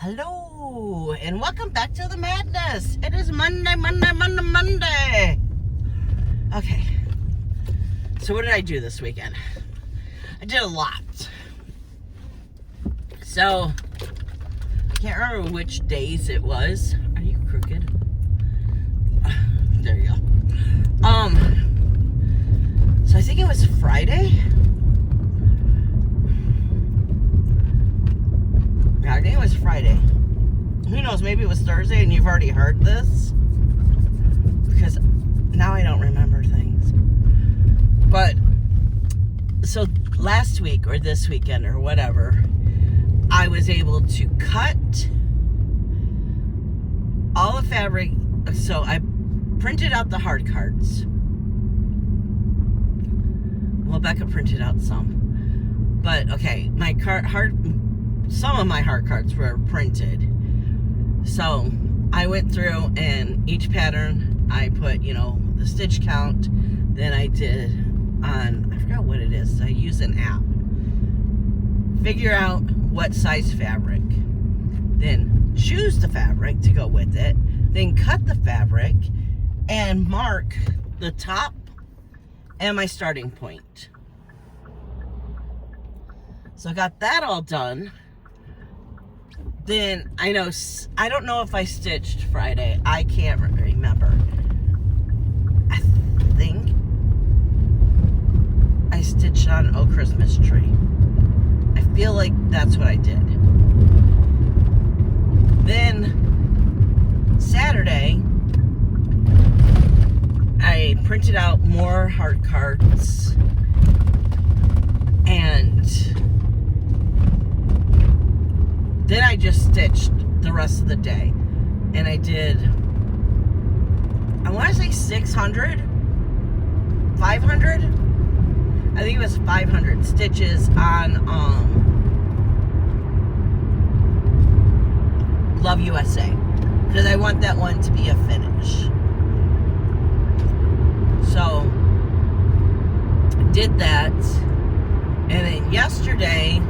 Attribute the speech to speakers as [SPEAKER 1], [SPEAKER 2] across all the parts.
[SPEAKER 1] Hello, and welcome back to the madness. It is Monday. Okay, so what did I do this weekend? I did a lot. So, I can't remember which days it was. Are you crooked? There you go. So I think it was Friday. Yeah, I think it was Friday. Who knows, maybe it was Thursday and you've already heard this. Because now I don't remember things. But, so last week or this weekend or whatever, I was able to cut all the fabric. So I printed out the hard cards. Well, Becca printed out some. But, okay, my some of my hard cards were printed. So I went through and each pattern I put, the stitch count. Then I did on, I forgot what it is. I use an app. Figure out what size fabric. Then choose the fabric to go with it. Then cut the fabric and mark the top and my starting point. So I got that all done. Then I don't know if I stitched Friday. I can't remember. I think I stitched on a Christmas tree. I feel like that's what I did. Then Saturday, I printed out more hard cards and then I just stitched the rest of the day. And I did, I want to say 600, 500. I think it was 500 stitches on Love USA. Because I want that one to be a finish. So, did that. And then yesterday,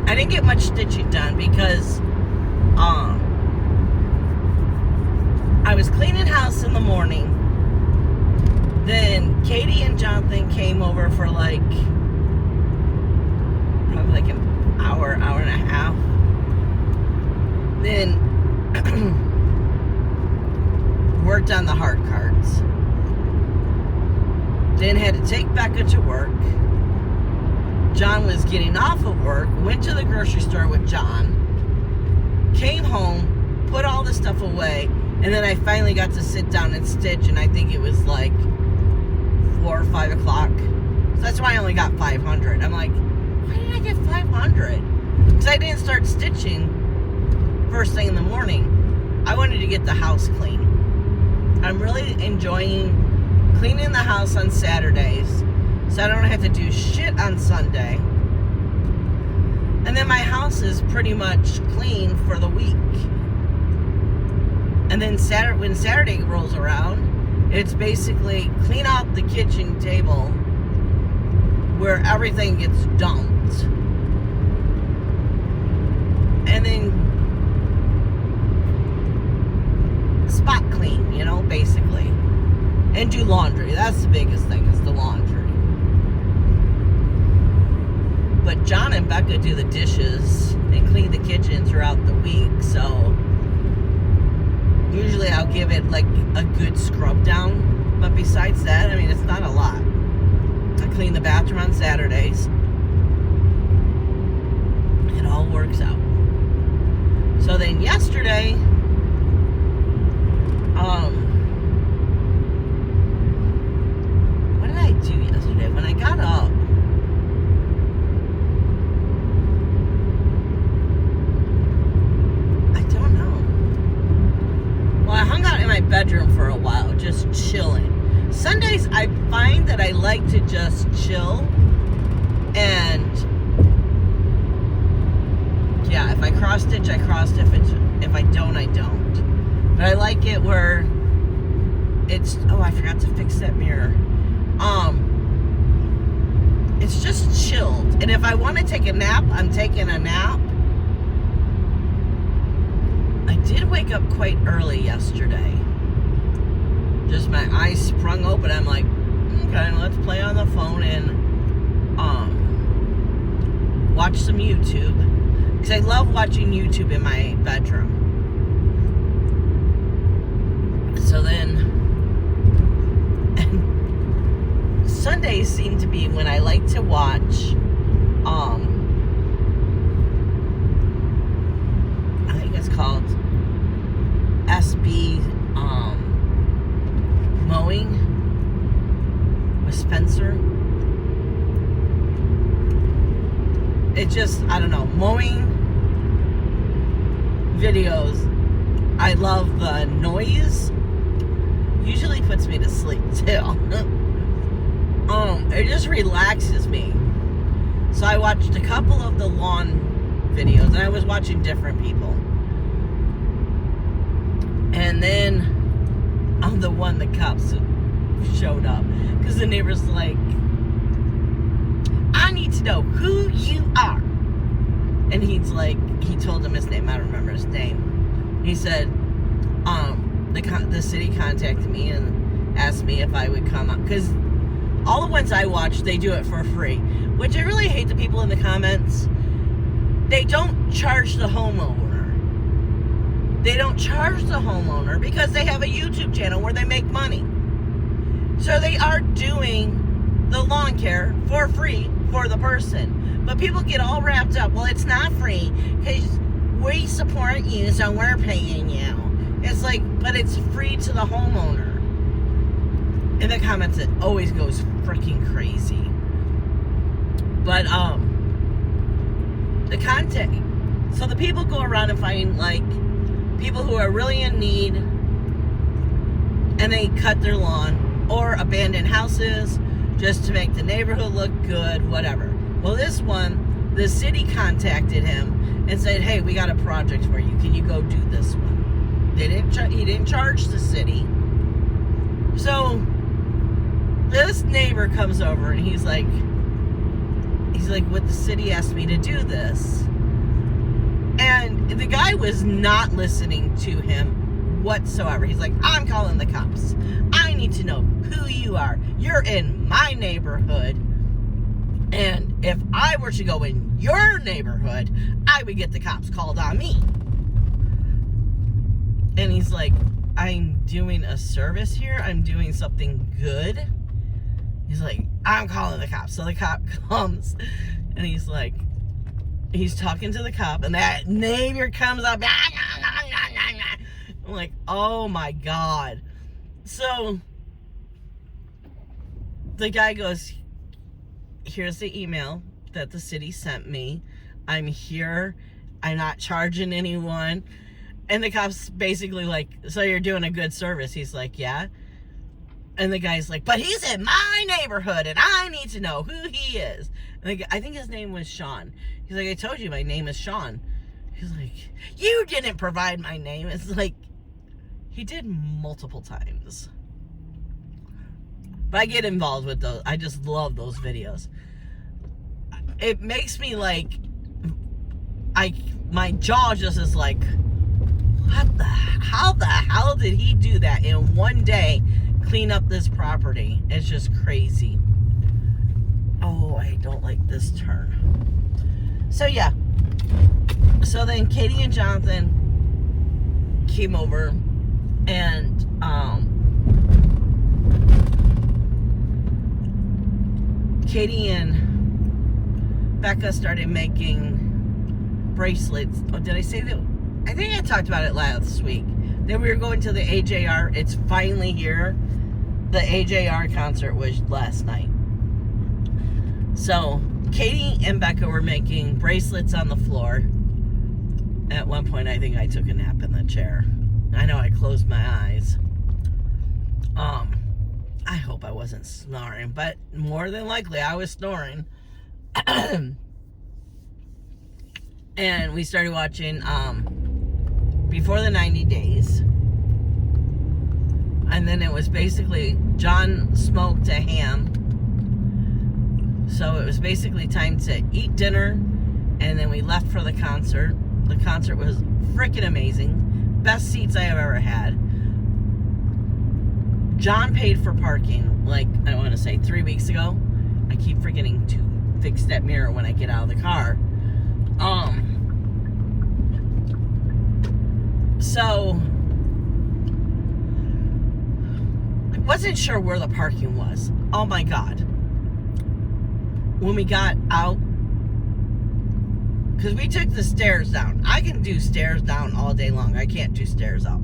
[SPEAKER 1] I didn't get much stitching done because I was cleaning house in the morning. Then Katie and Jonathan came over for probably an hour and a half. Then worked on the hard cards. Then had to take Becca to work. John was getting off of work, went to the grocery store with John, came home, put all the stuff away, and then I finally got to sit down and stitch, and I think it was 4 or 5 o'clock. So that's why I only got 500. I'm like, why did I get 500? Because I didn't start stitching first thing in the morning. I wanted to get the house clean. I'm really enjoying cleaning the house on Saturdays, so I don't have to do shit on Sunday. And then my house is pretty much clean for the week. And then when Saturday rolls around, it's basically clean out the kitchen table where everything gets dumped. And then spot clean, basically. And do laundry. That's the biggest thing, is the laundry. But John and Becca do the dishes and clean the kitchen throughout the week, so usually I'll give it a good scrub down. But besides that, it's not a lot. I clean the bathroom on Saturdays. It all works out. So then yesterday, what did I do yesterday? When I got up, I hung out in my bedroom for a while, just chilling. Sundays, I find that I like to just chill. And, yeah, if I cross stitch, I cross stitch. If I don't, I don't. But I like it where it's, I forgot to fix that mirror. It's just chilled. And if I want to take a nap, I'm taking a nap. wake up quite early yesterday. Just my eyes sprung open. I'm like, okay, let's play on the phone and watch some YouTube. Because I love watching YouTube in my bedroom. So then, Sundays seem to be when I like to watch, I think it's called SB Mowing with Spencer. It just, I don't know, mowing videos. I love the noise. Usually puts me to sleep too. It just relaxes me. So I watched a couple of the lawn videos, and I was watching different people. And then on the one, the cops showed up because the neighbor's like, I need to know who you are. And he's like, he told him his name. I don't remember his name. He said, the city contacted me and asked me if I would come up, because all the ones I watch, they do it for free, which I really hate the people in the comments. They don't charge the homeowner. They don't charge the homeowner because they have a YouTube channel where they make money. So they are doing the lawn care for free for the person. But people get all wrapped up. Well, it's not free because we support you, so we're paying you. It's like, but it's free to the homeowner. In the comments, it always goes freaking crazy. But, the content. So the people go around and find, like, people who are really in need, and they cut their lawn, or abandon houses, just to make the neighborhood look good, whatever. Well, this one, the city contacted him and said, hey, we got a project for you. Can you go do this one? He didn't charge the city. So this neighbor comes over and he's like, what the city asked me to do this. And the guy was not listening to him whatsoever. He's like, I'm calling the cops. I need to know who you are. You're in my neighborhood. And if I were to go in your neighborhood, I would get the cops called on me. And he's like, I'm doing a service here. I'm doing something good. He's like, I'm calling the cops. So the cop comes and he's like, he's talking to the cop, and that neighbor comes up. I'm like, oh my God. So the guy goes, here's the email that the city sent me. I'm here. I'm not charging anyone. And the cop's basically like, so you're doing a good service? He's like, yeah. And the guy's like, but he's in my neighborhood and I need to know who he is. And I think his name was Sean. He's like, I told you my name is Sean. He's like, you didn't provide my name. It's like, he did multiple times. But I get involved with those. I just love those videos. It makes me like, my jaw just is like, how the hell did he do that in one day? Clean up this property. It's just crazy. Oh, I don't like this turn. So yeah. So then Katie and Jonathan came over, and Katie and Becca started making bracelets. Oh, did I say that? I think I talked about it last week. Then we were going to the AJR. It's finally here. The AJR concert was last night. So Katie and Becca were making bracelets on the floor. At one point, I think I took a nap in the chair. I know I closed my eyes. I hope I wasn't snoring, but more than likely I was snoring. And we started watching Before the 90 Days. And then it was basically, John smoked a ham. So it was basically time to eat dinner. And then we left for the concert. The concert was freaking amazing. best seats I have ever had. John paid for parking, like, I want to say 3 weeks ago. I keep forgetting to fix that mirror when I get out of the car. So I wasn't sure where the parking was. Oh my God. When we got out, because we took the stairs down. I can do stairs down all day long. I can't do stairs up.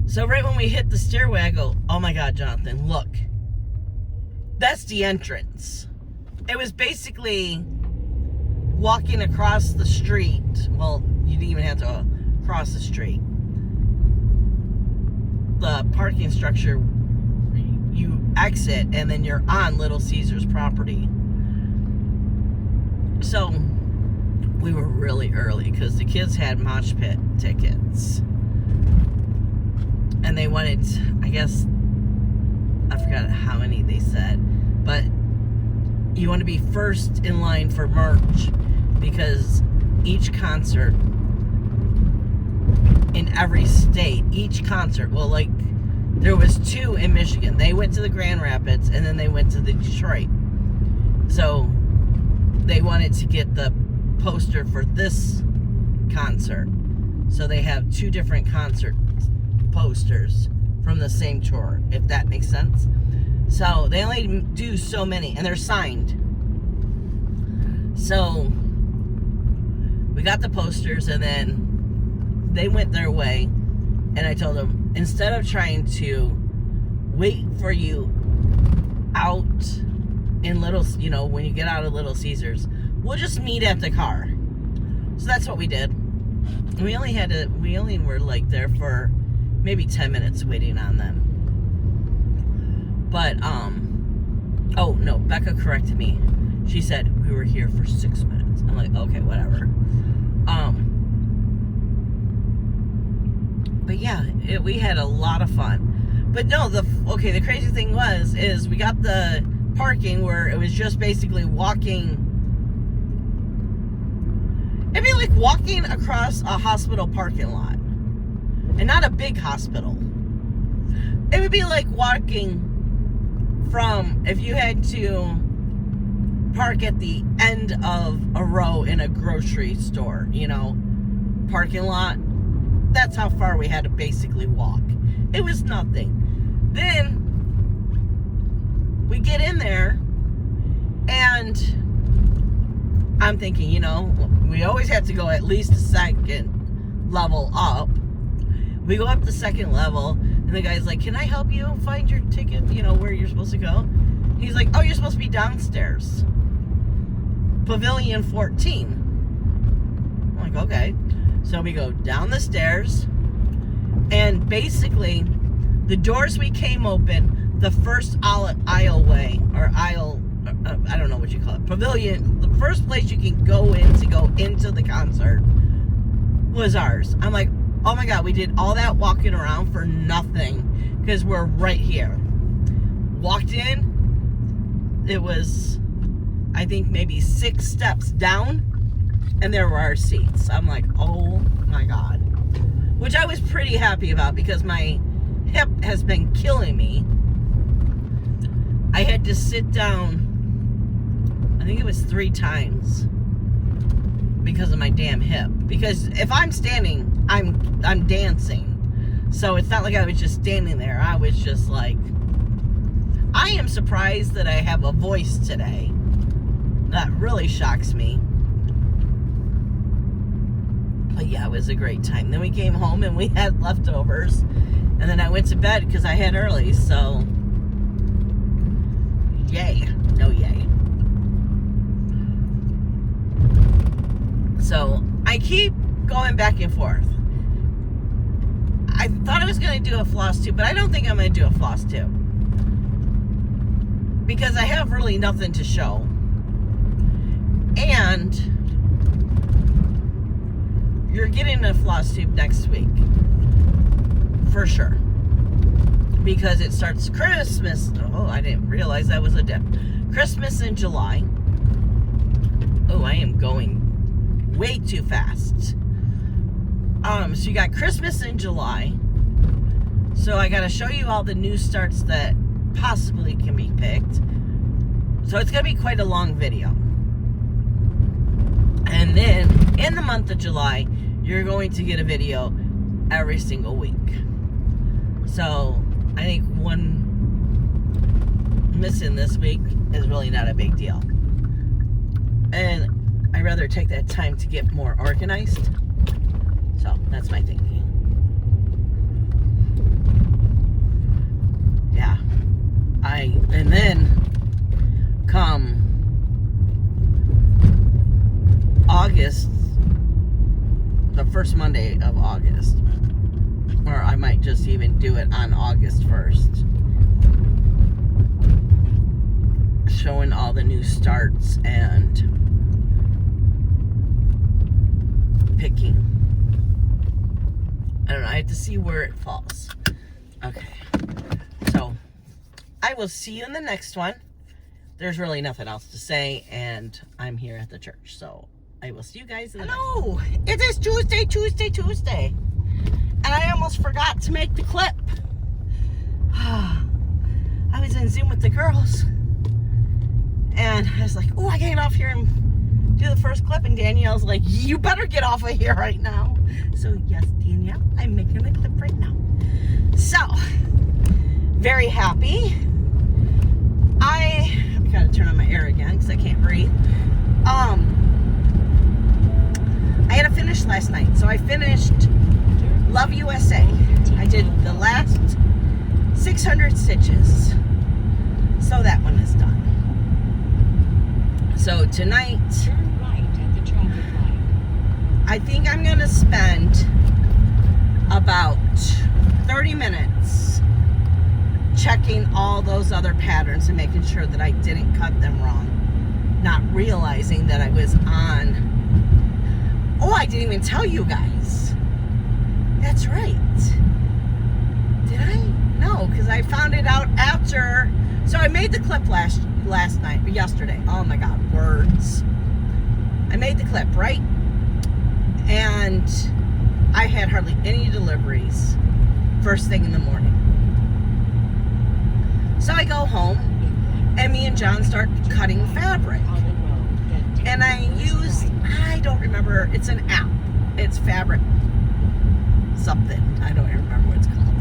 [SPEAKER 1] So right when we hit the stairway, I go, oh my God, Jonathan, look. That's the entrance. It was basically walking across the street. Well, you didn't even have to cross the street. The parking structure, you exit and then you're on Little Caesars property. So we were really early because the kids had mosh pit tickets. And they wanted, I guess, I forgot how many they said, but you want to be first in line for merch because each concert in every state, each concert, well, like, there was 2 in Michigan. They went to the Grand Rapids and then they went to the Detroit. So they wanted to get the poster for this concert. So they have 2 different concert posters from the same tour, if that makes sense. So they only do so many, and they're signed. So we got the posters, and then they went their way, and I told them, instead of trying to wait for you out in Little, you know, when you get out of Little Caesars, we'll just meet at the car. So that's what we did. We only were like there for maybe 10 minutes waiting on them. But, oh no, Becca corrected me. She said we were here for 6 minutes. I'm like, okay, whatever. But yeah, we had a lot of fun. But no, the crazy thing is we got the parking where it was just basically walking. It'd be like walking across a hospital parking lot. And not a big hospital. It would be like walking from, if you had to park at the end of a row in a grocery store, you know, parking lot. That's how far we had to basically walk. It was nothing. Then we get in there and I'm thinking, you know, we always have to go at least a second level up. We go up the second level, and the guy's like, can I help you find your ticket, you know, where you're supposed to go? He's like, oh, you're supposed to be downstairs. Pavilion 14. I'm like, okay. So we go down the stairs, and basically, the doors we came open, the first aisleway, or aisle, I don't know what you call it, pavilion, the first place you can go into the concert was ours. I'm like, oh my God, we did all that walking around for nothing because we're right here. Walked in, it was, I think, maybe 6 steps down, and there were our seats. I'm like, oh my God. Which I was pretty happy about because my hip has been killing me. I had to sit down, I think it was 3 times because of my damn hip. Because if I'm standing, I'm dancing. So it's not like I was just standing there. I was just like, I am surprised that I have a voice today. That really shocks me. But yeah, it was a great time. Then we came home and we had leftovers. And then I went to bed because I had early. So, yay. No yay. So, I keep going back and forth. I thought I was going to do a Flosstube, but I don't think I'm going to do a Flosstube. Because I have really nothing to show. And you're getting a Flosstube next week. For sure. Because it starts Christmas. Oh, I didn't realize that was a dip. Christmas in July. Oh, I am going way too fast. So you got Christmas in July. So I got to show you all the new starts that possibly can be picked. So it's going to be quite a long video. And then in the month of July, you're going to get a video every single week. So I think one missing this week is really not a big deal. And I'd rather take that time to get more organized. So that's my thinking. Yeah. And then come August, the first Monday of August, or I might just even do it on August 1st, showing all the new starts and picking. I don't know, I have to see where it falls. Okay, so I will see you in the next one. There's really nothing else to say, and I'm here at the church, so I will see you guys in the next one. It is Tuesday. And I almost forgot to make the clip. I was in Zoom with the girls. And I was like, oh, I gotta get off here and do the first clip. And Danielle's like, you better get off of here right now. So yes, Danielle, I'm making the clip right now. So, very happy. I gotta turn on my air again because I can't breathe. I had to finish last night. So I finished Love USA. I did the last 600 stitches. So that one is done. So tonight,
[SPEAKER 2] turn right at the traffic light.
[SPEAKER 1] I think I'm going to spend about 30 minutes checking all those other patterns and making sure that I didn't cut them wrong. Not realizing that I was on... Oh, I didn't even tell you guys. That's right. Did I? No, because I found it out after. So I made the clip last night, or yesterday. Oh my God, words. I made the clip, right? And I had hardly any deliveries first thing in the morning. So I go home, and me and John start cutting fabric. And I use, I don't remember, it's an app. It's fabric something. I don't even remember what it's called.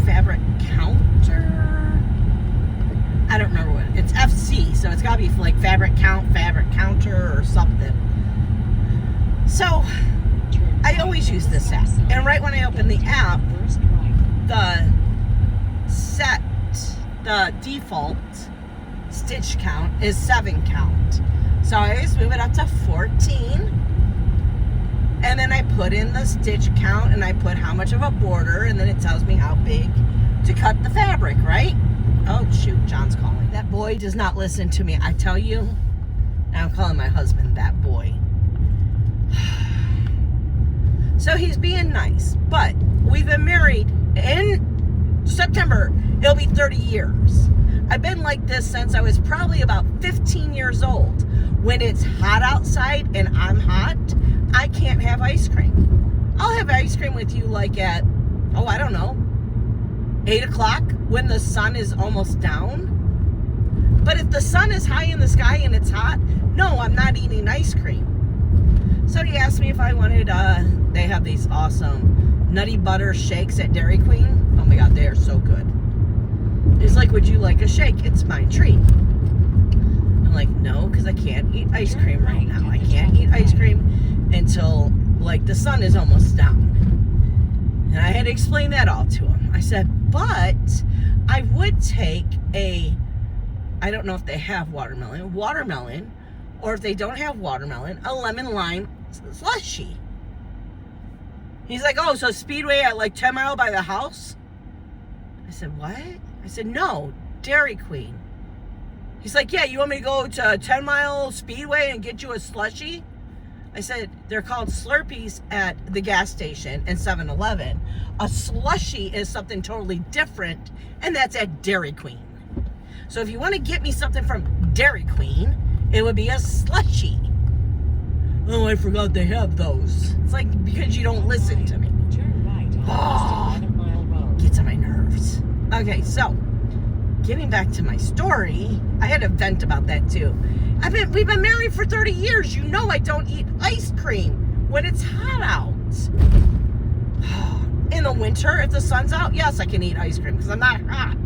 [SPEAKER 1] Fabric counter? I don't remember what. It's FC, so it's got to be like fabric counter or something. So I always use this app. And right when I open the app, the default stitch count is 7 count. So I always move it up to 14. And then I put in the stitch count and I put how much of a border, and then it tells me how big to cut the fabric, right? Oh shoot, John's calling. That boy does not listen to me. I tell you, and I'm calling my husband that boy. So he's being nice, but we've been married in September. It'll be 30 years. I've been like this since I was probably about 15 years old. When it's hot outside and I'm hot, I can't have ice cream. I'll have ice cream with you like at, oh, I don't know, 8 o'clock when the sun is almost down. But if the sun is high in the sky and it's hot, no, I'm not eating ice cream. So he asked me if I wanted, they have these awesome nutty butter shakes at Dairy Queen. Oh my God, they are so good. He's like, would you like a shake? It's my treat. I'm like, no, because I can't eat ice cream right now. I can't eat ice cream until like the sun is almost down. And I had to explain that all to him. I said, but I would take I don't know if they have watermelon, or if they don't have watermelon, a lemon lime slushy. He's like, oh, so Speedway at like 10 Mile by the house? I said, what? I said, no, Dairy Queen. He's like, yeah, you want me to go to 10 Mile Speedway and get you a slushie? I said, they're called Slurpees at the gas station and 7-Eleven. A slushie is something totally different, and that's at Dairy Queen. So if you want to get me something from Dairy Queen, it would be a slushie. oh, I forgot they have those. It's like, because you don't listen to me.
[SPEAKER 2] Turn right on 11 Mile Road.
[SPEAKER 1] Gets on my nerves. Okay, so getting back to my story, I had a vent about that too. We've been married for 30 years. You know I don't eat ice cream when it's hot out. In the winter, if the sun's out, yes, I can eat ice cream because I'm not hot.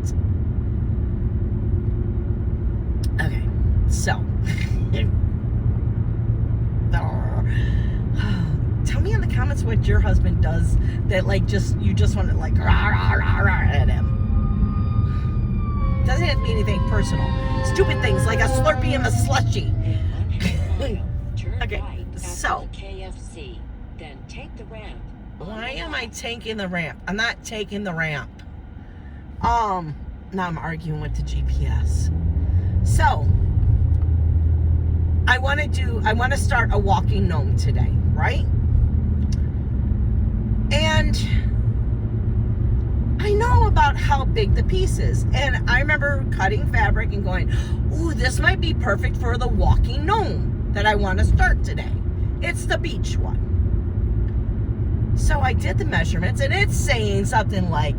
[SPEAKER 1] Okay, so tell me in the comments what your husband does that like you just want to like rah, rah, rah, rah at him. Doesn't have to be anything personal. Stupid things like a Slurpee and a Slushy.
[SPEAKER 2] Turn
[SPEAKER 1] Okay,
[SPEAKER 2] right after
[SPEAKER 1] so
[SPEAKER 2] the KFC. Then take the ramp.
[SPEAKER 1] why am I taking the ramp? I'm not taking the ramp. Now I'm arguing with the GPS. So I want to start a walking gnome today, right? And I know about how big the piece is. And I remember cutting fabric and going, ooh, this might be perfect for the walking gnome that I want to start today. It's the beach one. So I did the measurements and it's saying something like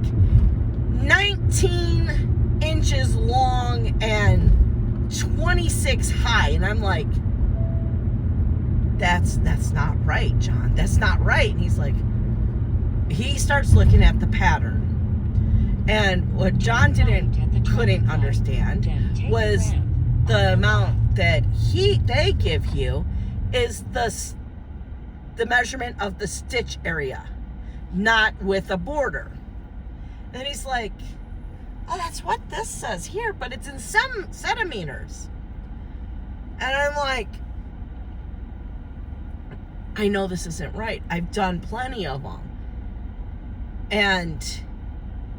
[SPEAKER 1] 19 inches long and 26 high. And I'm like, that's not right, John. That's not right. And he's like, he starts looking at the pattern. And what John couldn't understand was the amount that they give you is the measurement of the stitch area, not with a border. And he's like, oh, that's what this says here, but it's in some centimeters. And I'm like, I know this isn't right. I've done plenty of them. And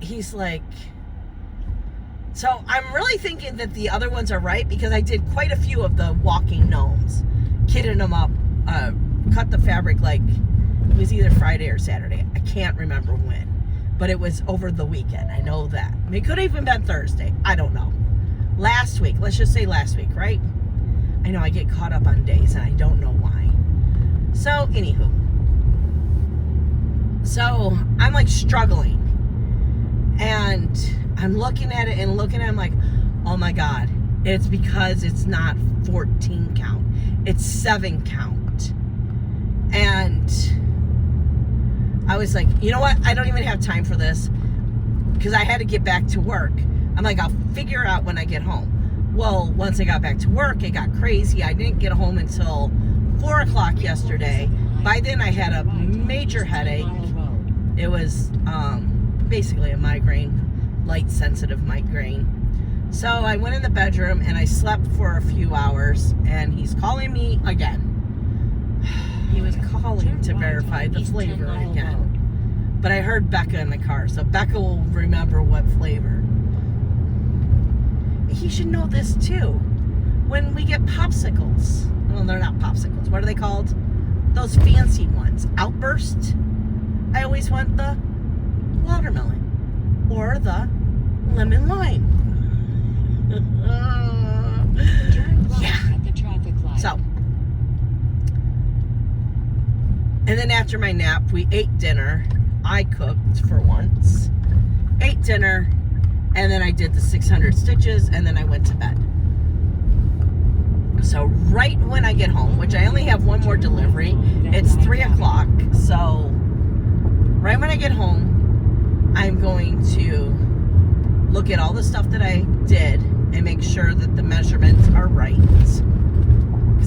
[SPEAKER 1] he's like, so I'm really thinking that the other ones are right because I did quite a few of the walking gnomes, kitted them up, cut the fabric like it was either Friday or Saturday. I can't remember when, but it was over the weekend. I know that. I mean, it could have even been Thursday. I don't know. Last week, let's just say last week, right? I know I get caught up on days and I don't know why. So, anywho. So, I'm like struggling. And I'm looking at it and looking at it, I'm like, oh my God, it's because it's not 14 count. It's 7 count. And I was like, you know what? I don't even have time for this because I had to get back to work. I'm like, I'll figure out when I get home. Well, once I got back to work, it got crazy. I didn't get home until 4 o'clock yesterday. By then I had a major headache. It was basically a migraine, light sensitive migraine. So I went in the bedroom and I slept for a few hours and he's calling me again. He was calling to verify the flavor again. But I heard Becca in the car, so Becca will remember what flavor. He should know this too. When we get popsicles, well, they're not popsicles. What are they called? Those fancy ones. Outburst. I always want the watermelon or the lemon lime. Yeah. So, and then after my nap, we ate dinner. I cooked for once. Ate dinner, and then I did the 600 stitches, and then I went to bed. So right when I get home, which I only have one more delivery, it's 3 o'clock. So right when I get home, I'm going to look at all the stuff that I did and make sure that the measurements are right. Because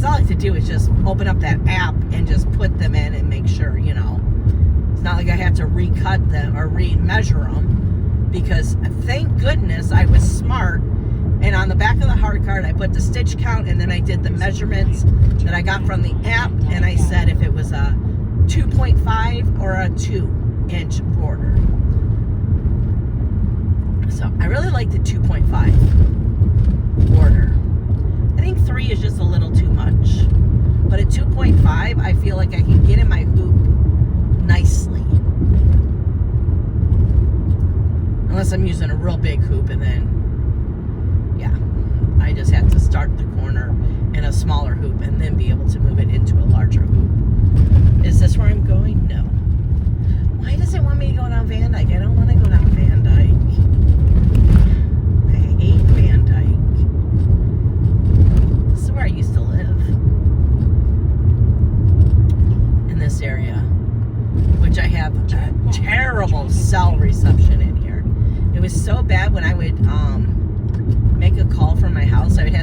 [SPEAKER 1] all I have to do is just open up that app and just put them in and make sure, you know. It's not like I have to recut them or re-measure them. Because thank goodness I was smart. And on the back of the hard card, I put the stitch count and then I did the measurements that I got from the app. And I said if it was a 2.5 or a 2-inch border. So I really like the 2.5 border. I think 3 is just a little too much. But at 2.5, I feel like I can get in my hoop nicely. Unless I'm using a real big hoop and then, yeah, I just have to start the corner in a smaller hoop and then be able to move it into a larger hoop.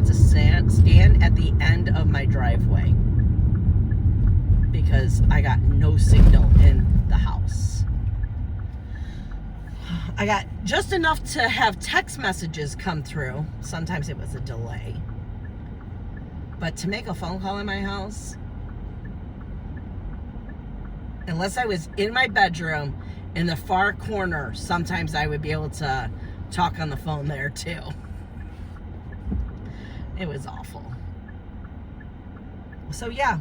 [SPEAKER 1] to stand at the end of my driveway because I got no signal in the house. I got just enough to have text messages come through. Sometimes it was a delay. But to make a phone call in my house, unless I was in my bedroom in the far corner, sometimes I would be able to talk on the phone there too. It was awful. So yeah,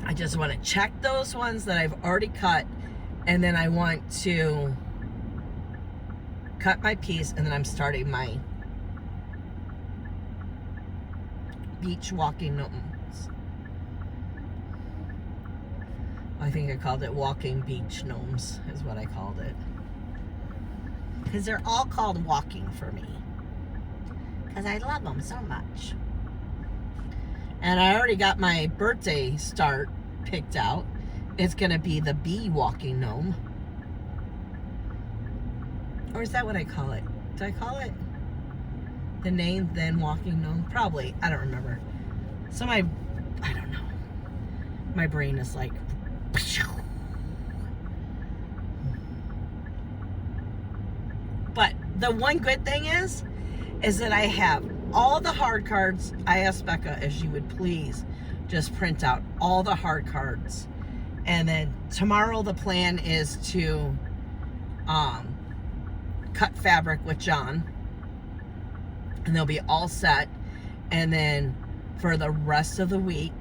[SPEAKER 1] I just want to check those ones that I've already cut, and then I want to cut my piece, and then I'm starting my beach walking gnomes. I think I called it walking beach gnomes is what I called it, because they're all called walking for me because I love them so much. And I already got my birthday start picked out. It's gonna be the bee walking gnome, or is that what I call it? Did I call it the name then walking gnome? Probably, I don't remember. So I don't know, my brain is like but the one good thing is that I have all the hard cards. I asked Becca if she would please just print out all the hard cards, and then tomorrow the plan is to cut fabric with John, and they'll be all set. And then for the rest of the week,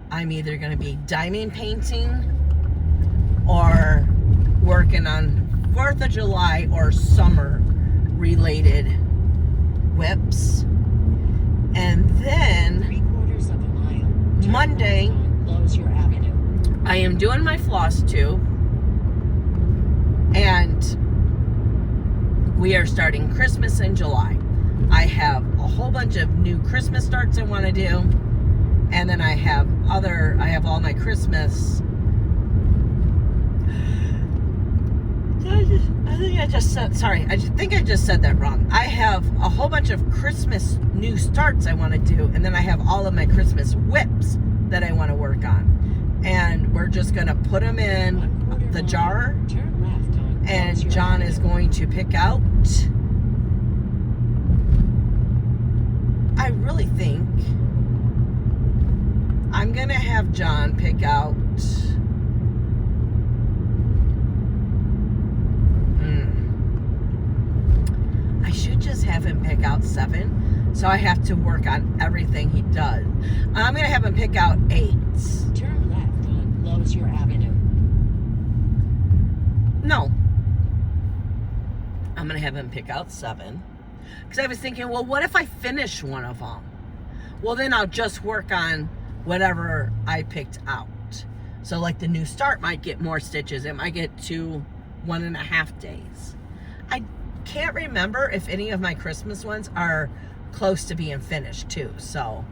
[SPEAKER 1] I'm either going to be diamond painting or working on 4th of July or summer related whips. And then
[SPEAKER 2] 3/4 of a mile. Turn
[SPEAKER 1] Monday,
[SPEAKER 2] left on Closier Avenue.
[SPEAKER 1] I am doing my Flosstube, and we are starting Christmas in July. I have a whole bunch of new Christmas starts I want to do, and then I have all my Christmas. I think I just said that wrong. I have a whole bunch of Christmas new starts I want to do, and then I have all of my Christmas whips that I want to work on. And we're just going to put them in the jar,
[SPEAKER 2] Turn left on
[SPEAKER 1] and
[SPEAKER 2] Closier
[SPEAKER 1] John is going to pick out. I really think I'm going to have John pick out I should just have him pick out 7, so I have to work on everything he does. I'm going to have him pick out 8.
[SPEAKER 2] Turn left on Closier Avenue.
[SPEAKER 1] No. I'm going to have him pick out 7. Because I was thinking, well, what if I finish one of them? Well, then I'll just work on whatever I picked out. So like the new start might get more stitches. It might get to 1.5 days. I can't remember if any of my Christmas ones are close to being finished too. So,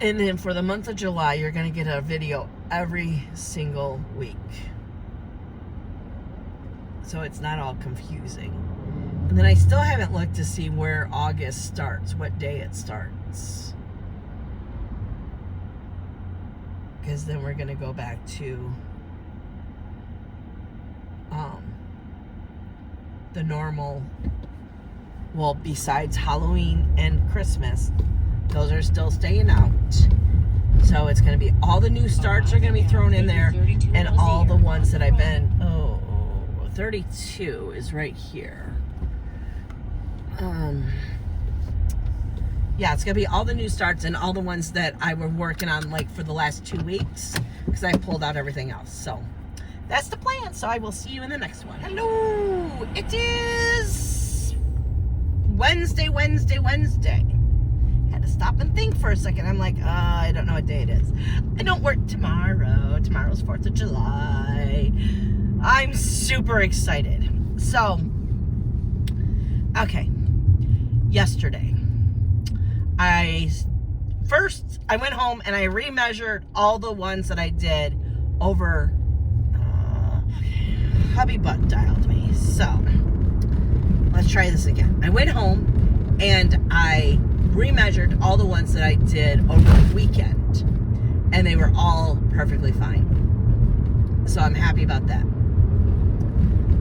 [SPEAKER 1] and then for the month of July, you're going to get a video every single week, so it's not all confusing. And then I still haven't looked to see where August starts, what day it starts, because then we're going to go back to the normal, well, besides Halloween and Christmas, those are still staying out. So it's going to be all the new starts are going to be thrown in there, and all the ones that I've been, 32 is right here. Yeah, it's going to be all the new starts and all the ones that I were working on like for the last 2 weeks, because I pulled out everything else. So that's the plan. So I will see you in the next one. Hello, it is Wednesday. Had to stop and think for a second. I'm like, I don't know what day it is. I don't work tomorrow. Tomorrow's 4th of July. I'm super excited. So, okay. Yesterday, I went home and I remeasured all the ones that I did over hubby butt dialed me. So, let's try this again. I went home and I remeasured all the ones that I did over the weekend. And they were all perfectly fine. So I'm happy about that.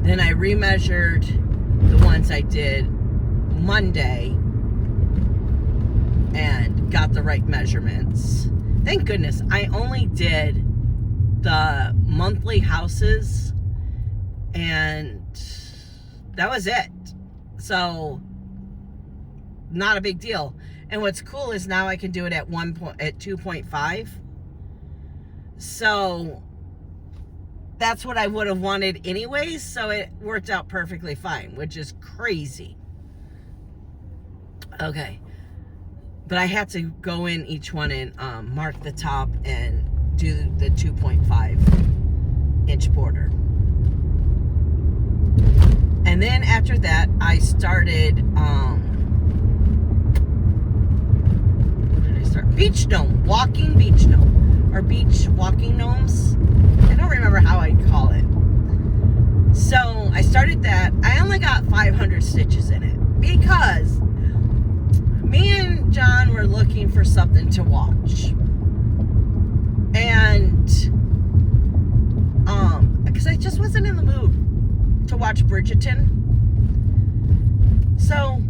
[SPEAKER 1] Then I remeasured the ones I did Monday and got the right measurements. Thank goodness. I only did the monthly houses and that was it. So not a big deal. And what's cool is now I can do it at 2.5. So that's what I would have wanted anyways, so it worked out perfectly fine, which is crazy. Okay. But I had to go in each one and mark the top and do the 2.5 inch border. And then after that, I started, what did I start? Beach gnome, walking beach gnome, or beach walking gnomes. I don't remember how I call it. So I started that. I only got 500 stitches in it because me and John were looking for something to watch. And because I just wasn't in the mood to watch Bridgerton. So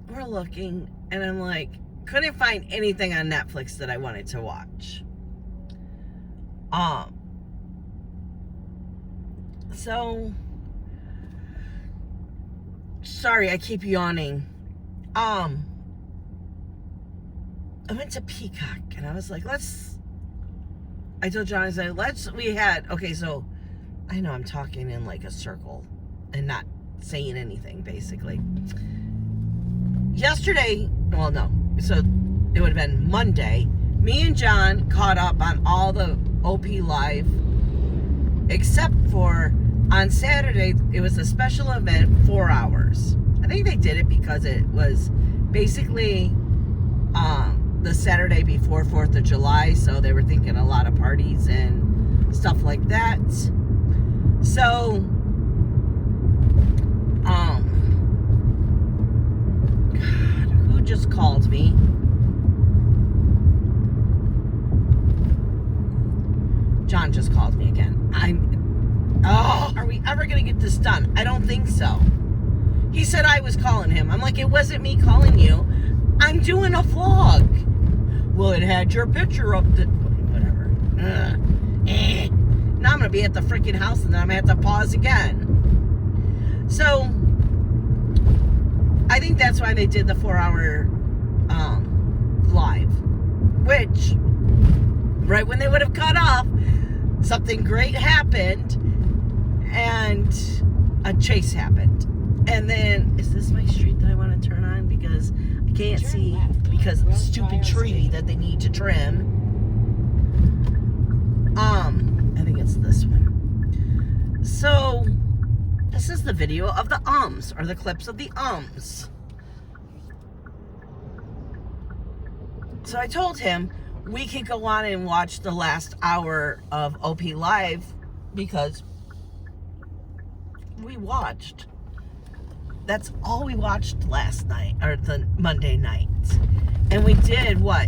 [SPEAKER 1] we're looking and I'm like, couldn't find anything on Netflix that I wanted to watch. So sorry, I keep yawning. I went to Peacock and I was like, I told John, I said, okay, so I know I'm talking in like a circle and not saying anything basically. Yesterday, well, no, so it would have been Monday, me and John caught up on all the OP Live, except for on Saturday, it was a special event, 4 hours. I think they did it because it was basically the Saturday before 4th of July, so they were thinking a lot of parties and stuff like that. So, God, who just called me? John just called me again. Are we ever going to get this done? I don't think so. He said I was calling him. I'm like, it wasn't me calling you. I'm doing a vlog. Well, it had your picture up the... Whatever. Now I'm going to be at the freaking house and then I'm going to have to pause again. So, I think that's why they did the 4-hour live. Which, right when they would have cut off, something great happened and a chase happened. And then, is this my street that I want to turn on? Because I can't see because of the stupid tree that they need to trim. I think it's this one. So, this is the video of the ums, or the clips of the ums. So I told him we could go on and watch the last hour of OP Live because we watched. That's all we watched last night, or the Monday night. And we did, what,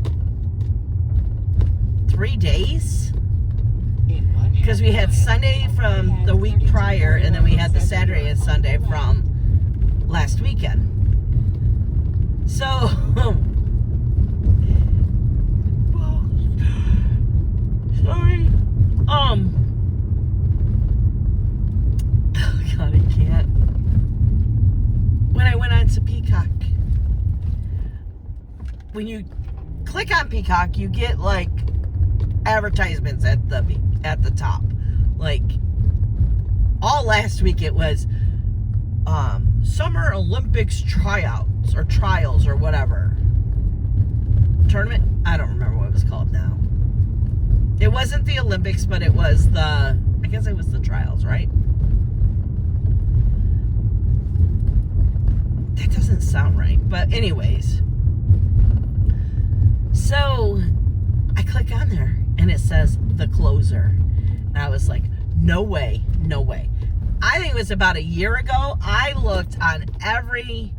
[SPEAKER 1] 3 days? Because we had Sunday from the week prior, and then we had the Saturday and Sunday from last weekend. So, sorry. Oh God, I can't. When I went on to Peacock, when you click on Peacock, you get like advertisements at the top. Like all last week it was Summer Olympics tryouts or trials or whatever. Tournament? I don't remember what it was called now. It wasn't the Olympics, but it was I guess it was the trials, right? That doesn't sound right. But anyways. So I click on there and it says the closer. And I was like, no way, no way. I think it was about a year ago. I looked on every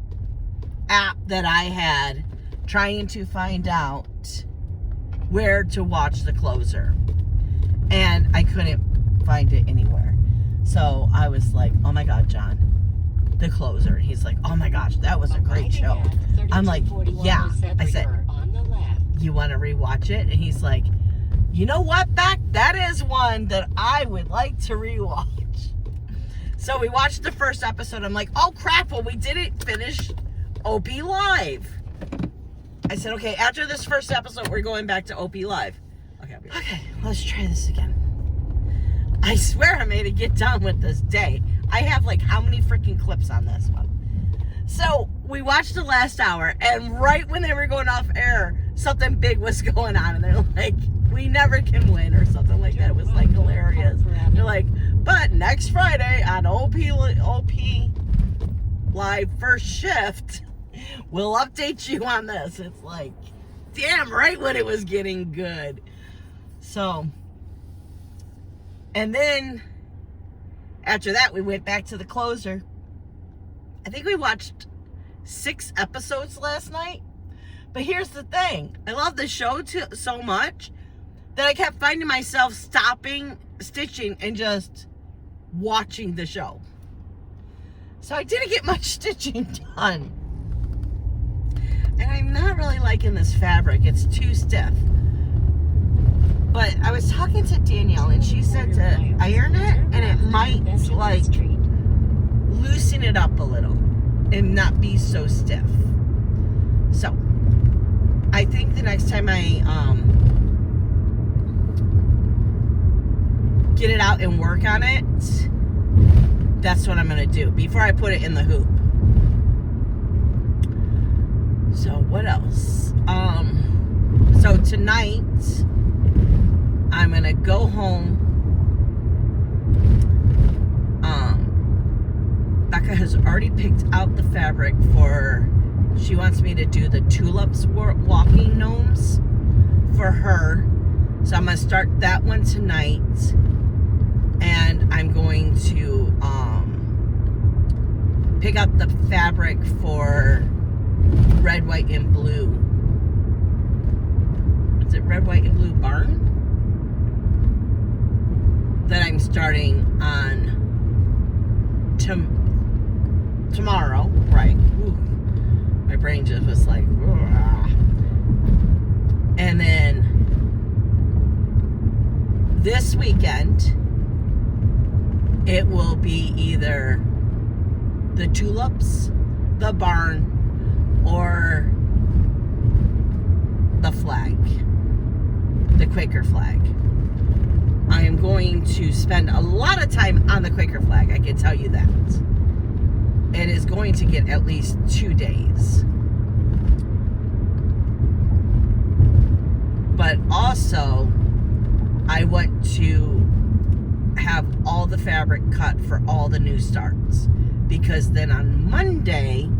[SPEAKER 1] app that I had trying to find out where to watch the closer. And I couldn't find it anywhere. So I was like, oh my God, John, the closer. And he's like, oh my gosh, that was a great show. I'm like, yeah. I said, you want to rewatch it? And he's like, you know what, Beck? That is one that I would like to rewatch. So we watched the first episode. I'm like, oh crap, well, we didn't finish OP Live. I said, okay, after this first episode, we're going back to OP Live. Okay, let's try this again. I swear I made it get done with this day. I have like how many freaking clips on this one? So we watched the last hour, and right when they were going off air, something big was going on, and they're like, we never can win, or something like that. It was like hilarious. They're like, but next Friday on OP Live first shift, we'll update you on this. It's like, damn right when it was getting good. So, and then after that, we went back to the closer. I think we watched 6 episodes last night. But here's the thing. I love the show so much that I kept finding myself stopping stitching and just watching the show. So I didn't get much stitching done. And I'm not really liking this fabric. It's too stiff. But I was talking to Danielle, and she said to iron it, and it might like loosen it up a little and not be so stiff. So I think the next time I get it out and work on it, that's what I'm gonna do before I put it in the hoop. So what else? So tonight I'm gonna go home. Becca has already picked out the fabric for, she wants me to do the tulips walking gnomes for her. So I'm gonna start that one tonight. And I'm going to pick up the fabric for red, white, and blue. Is it red, white, and blue barn? That I'm starting on tomorrow, right? Ooh, my brain just was like, ugh. And then this weekend, it will be either the tulips, the barn, or the flag, the Quaker flag. I am going to spend a lot of time on the Quaker flag, I can tell you that. It is going to get at least 2 days. But also, I want to have all the fabric cut for all the new starts, because then on Monday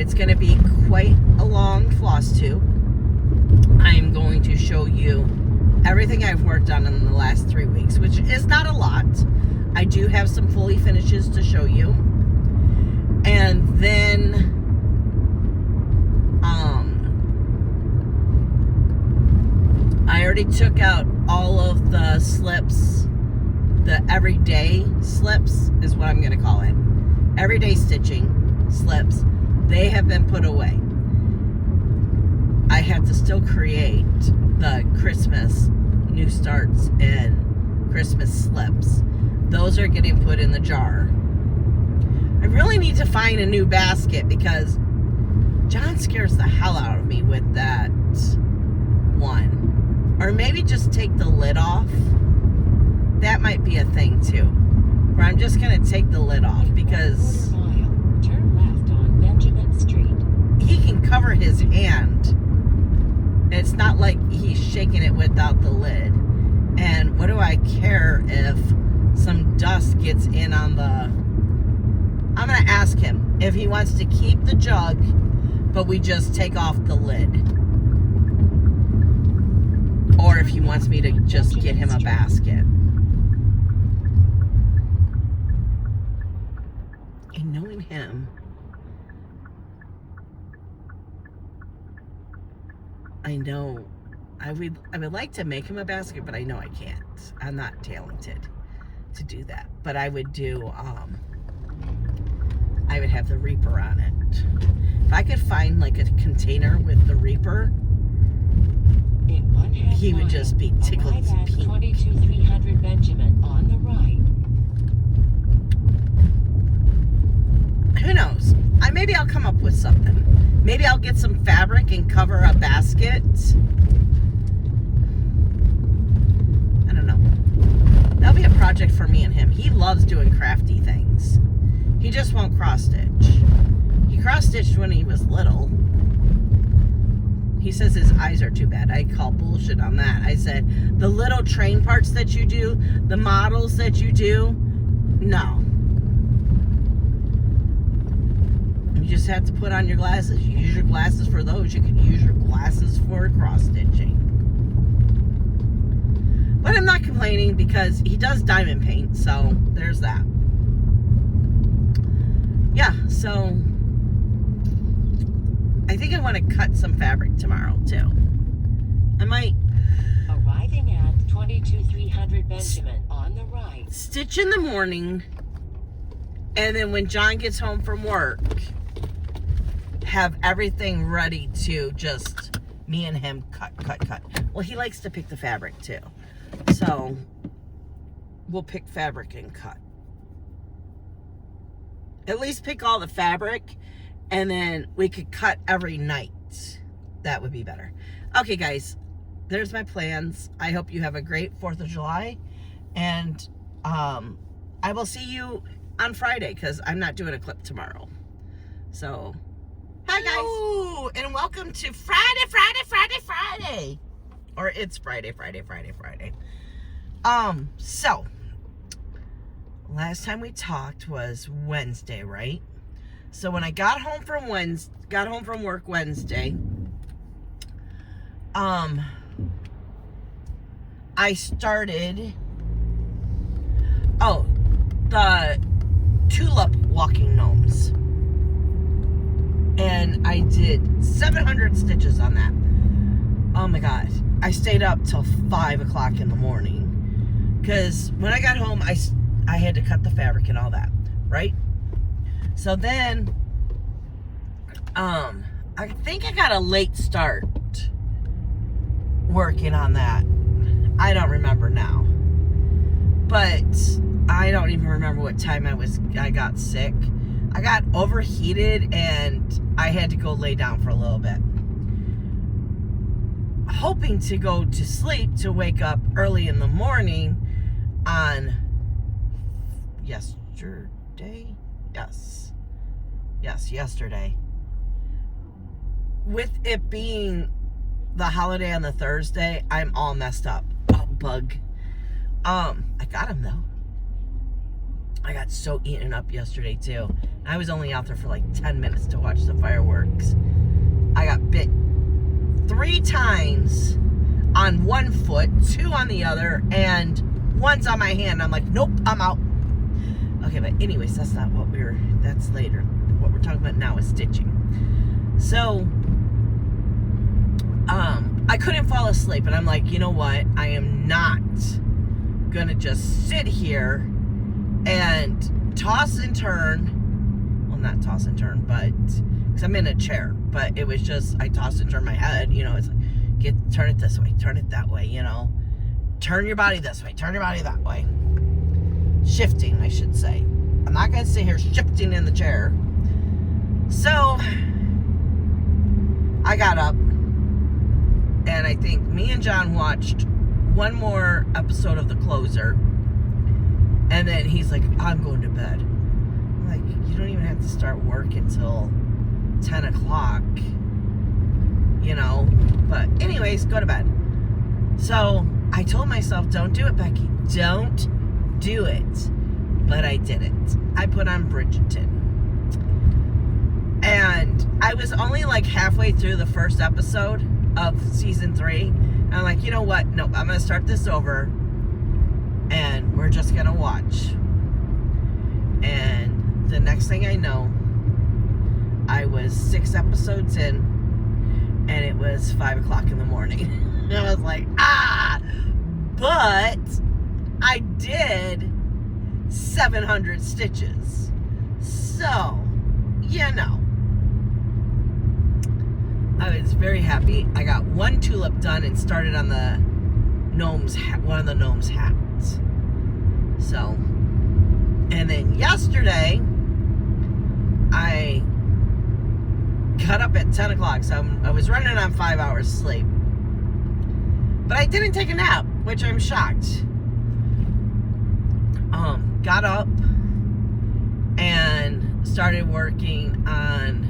[SPEAKER 1] it's going to be quite a long floss tube. I am going to show you everything I've worked on in the last 3 weeks, which is not a lot. I do have some fully finishes to show you. And then I already took out all of the slips, the everyday slips is what I'm going to call it. Everyday stitching slips. They have been put away. I have to still create the Christmas new starts and Christmas slips. Those are getting put in the jar. I really need to find a new basket because John scares the hell out of me with that one. Or maybe just take the lid off. That might be a thing too. Where I'm just going to take the lid off because
[SPEAKER 2] Turn left on Benjamin Street.
[SPEAKER 1] he can cover his hand. It's not like he's shaking it without the lid. And what do I care if some dust gets in on the... I'm going to ask him if he wants to keep the jug, but we just take off the lid. Or if he wants me to just get him a basket. And knowing him, I know I would like to make him a basket, but I know I can't. I'm not talented to do that. But I would do, I would have the Reaper on it. If I could find like a container with the Reaper, he would just be tickled pink.
[SPEAKER 2] 22,300 Benjamin on the right.
[SPEAKER 1] Who knows? Maybe I'll come up with something. Maybe I'll get some fabric and cover a basket. I don't know. That'll be a project for me and him. He loves doing crafty things. He just won't cross stitch. He cross stitched when he was little. He says his eyes are too bad. I call bullshit on that. I said, the little train parts that you do, the models that you do, no. You just have to put on your glasses. You use your glasses for those. You can use your glasses for cross stitching. But I'm not complaining because he does diamond paint, so there's that. Yeah, so I think I want to cut some fabric tomorrow too. I might
[SPEAKER 2] Arriving at 22,300 Benjamin on the right.
[SPEAKER 1] stitch in the morning, and then when John gets home from work, have everything ready to just me and him cut. Well, he likes to pick the fabric too, so we'll pick fabric and cut. At least pick all the fabric, and then we could cut every night. That would be better. Okay, guys, there's my plans. I hope you have a great 4th of July, and I will see you on Friday because I'm not doing a clip tomorrow. So, hi guys. Hello, and welcome to Friday. Or it's Friday. So, last time we talked was Wednesday, right? So when I got home from work Wednesday, I started the tulip walking gnomes. And I did 700 stitches on that. Oh my god. I stayed up till 5 o'clock in the morning. Because when I got home, I had to cut the fabric and all that, right? So then, I think I got a late start working on that. I don't remember now. But I don't even remember what time I got sick. I got overheated and I had to go lay down for a little bit. Hoping to go to sleep to wake up early in the morning on yesterday. Yes, yesterday. With it being the holiday on the Thursday, I'm all messed up. Oh, bug. I got him though. I got so eaten up yesterday too. I was only out there for like 10 minutes to watch the fireworks. I got bit 3 times on one foot, 2 on the other, and one's on my hand. I'm like, nope, I'm out. Okay, but anyways, that's not what that's later. What we're talking about now is stitching. So, I couldn't fall asleep, and I'm like, you know what? I am not gonna just sit here and toss and turn. Well, not toss and turn, but because I'm in a chair. But it was just, I toss and turn my head. You know, it's like, turn it this way, turn it that way. You know, turn your body this way, turn your body that way. Shifting, I should say. I'm not gonna sit here shifting in the chair. So I got up, and I think me and John watched one more episode of The Closer, and then he's like, I'm going to bed. I'm like, you don't even have to start work until 10 o'clock, you know? But anyways, go to bed. So I told myself, don't do it, Becky. Don't do it. But I did it. I put on Bridgerton. And I was only like halfway through the first episode of season 3. And I'm like, you know what? Nope, I'm going to start this over. And we're just going to watch. And the next thing I know, I was 6 episodes in, and it was 5 o'clock in the morning. And I was like, but I did 700 stitches. So, you know, I was very happy. I got one tulip done and started on the gnome's one of the gnome's hats. So, and then yesterday, I got up at 10 o'clock, so I was running on 5 hours sleep. But I didn't take a nap, which I'm shocked. Got up and started working on...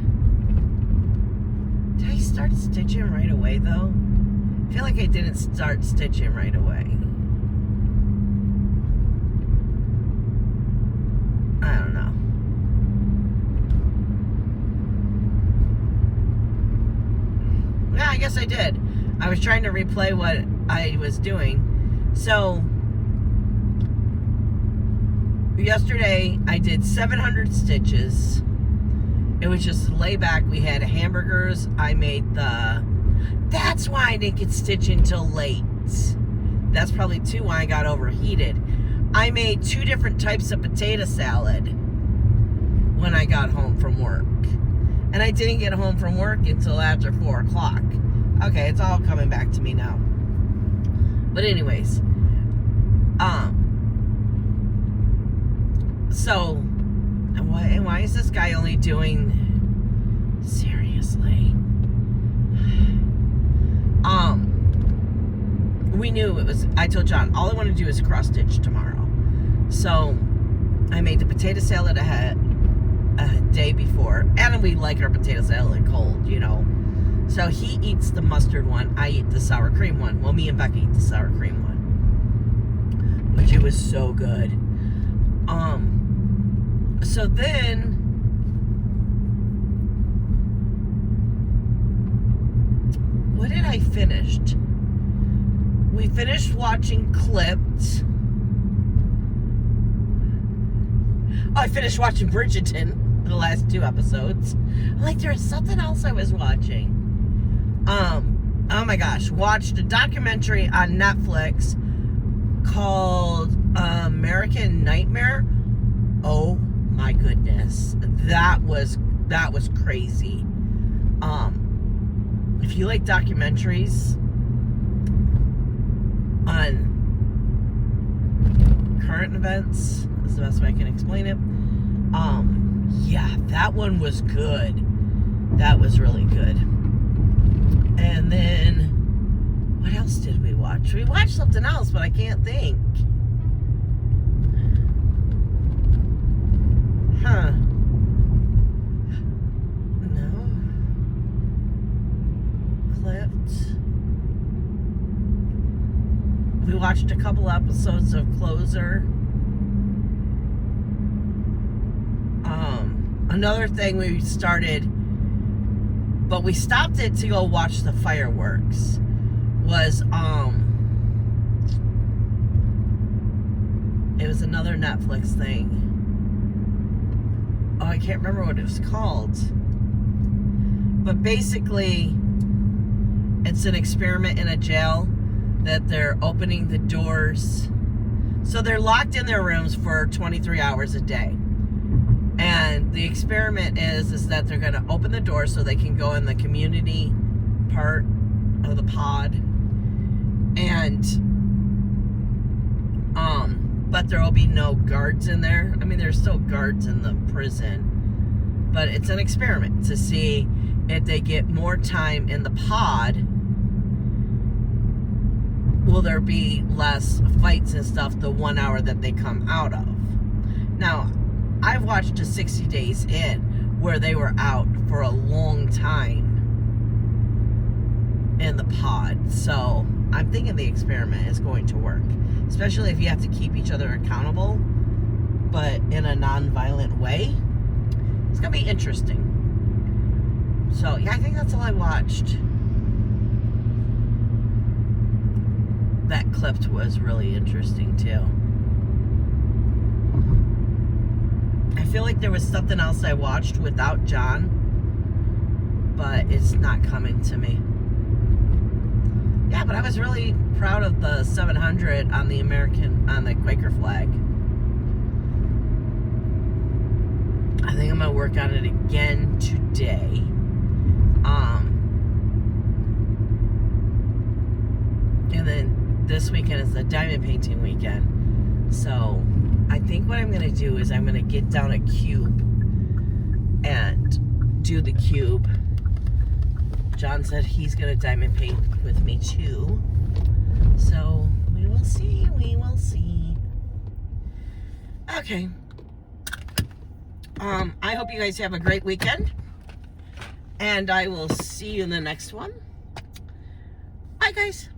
[SPEAKER 1] Did I start stitching right away, though? I feel like I didn't start stitching right away. I don't know. Yeah, I guess I did. I was trying to replay what I was doing. So, yesterday I did 700 stitches. It was just lay back. We had hamburgers. I made the... That's why I didn't get stitching until late. That's probably too why I got overheated. I made 2 different types of potato salad when I got home from work. And I didn't get home from work until after 4 o'clock. Okay, it's all coming back to me now. But anyways, so, and why is this guy only doing, seriously? We knew it was, I told John, all I want to do is cross stitch tomorrow. So, I made the potato salad a day before, and we like our potato salad cold, you know. So he eats the mustard one, I eat the sour cream one. Well, me and Becky eat the sour cream one, which it was so good. So then what did I finish? We finished watching Clipped. Oh, I finished watching Bridgerton, the last 2 episodes. Like, there was something else I was watching. Oh my gosh, watched a documentary on Netflix called American Nightmare. Oh my goodness, that was crazy. If you like documentaries on current events, is the best way I can explain it. Yeah, that one was good. That was really good. And then, what else did we watch? We watched something else, but I can't think. Huh. No. Clipped. We watched a couple episodes of Closer. Another thing we started, but we stopped it to go watch the fireworks, was it was another Netflix thing. Oh, I can't remember what it was called. But basically, it's an experiment in a jail that they're opening the doors. So they're locked in their rooms for 23 hours a day. And the experiment is that they're going to open the door so they can go in the community part of the pod. And, but there will be no guards in there. I mean, there's still guards in the prison. But it's an experiment to see if they get more time in the pod, will there be less fights and stuff the 1 hour that they come out of. Now, I've watched a 60 Days In where they were out for a long time in the pod. So I'm thinking the experiment is going to work, especially if you have to keep each other accountable, but in a non-violent way. It's going to be interesting. So, yeah, I think that's all I watched. that clipped was really interesting too. I feel like there was something else I watched without John, but it's not coming to me. Yeah, but I was really proud of the 700 on the Quaker flag. I think I'm gonna work on it again today. And then this weekend is the diamond painting weekend. So I think what I'm gonna do is I'm gonna get down a cube and do the cube. John said he's gonna diamond paint with me too. So we will see, we will see. Okay. I hope you guys have a great weekend. And I will see you in the next one. Bye guys.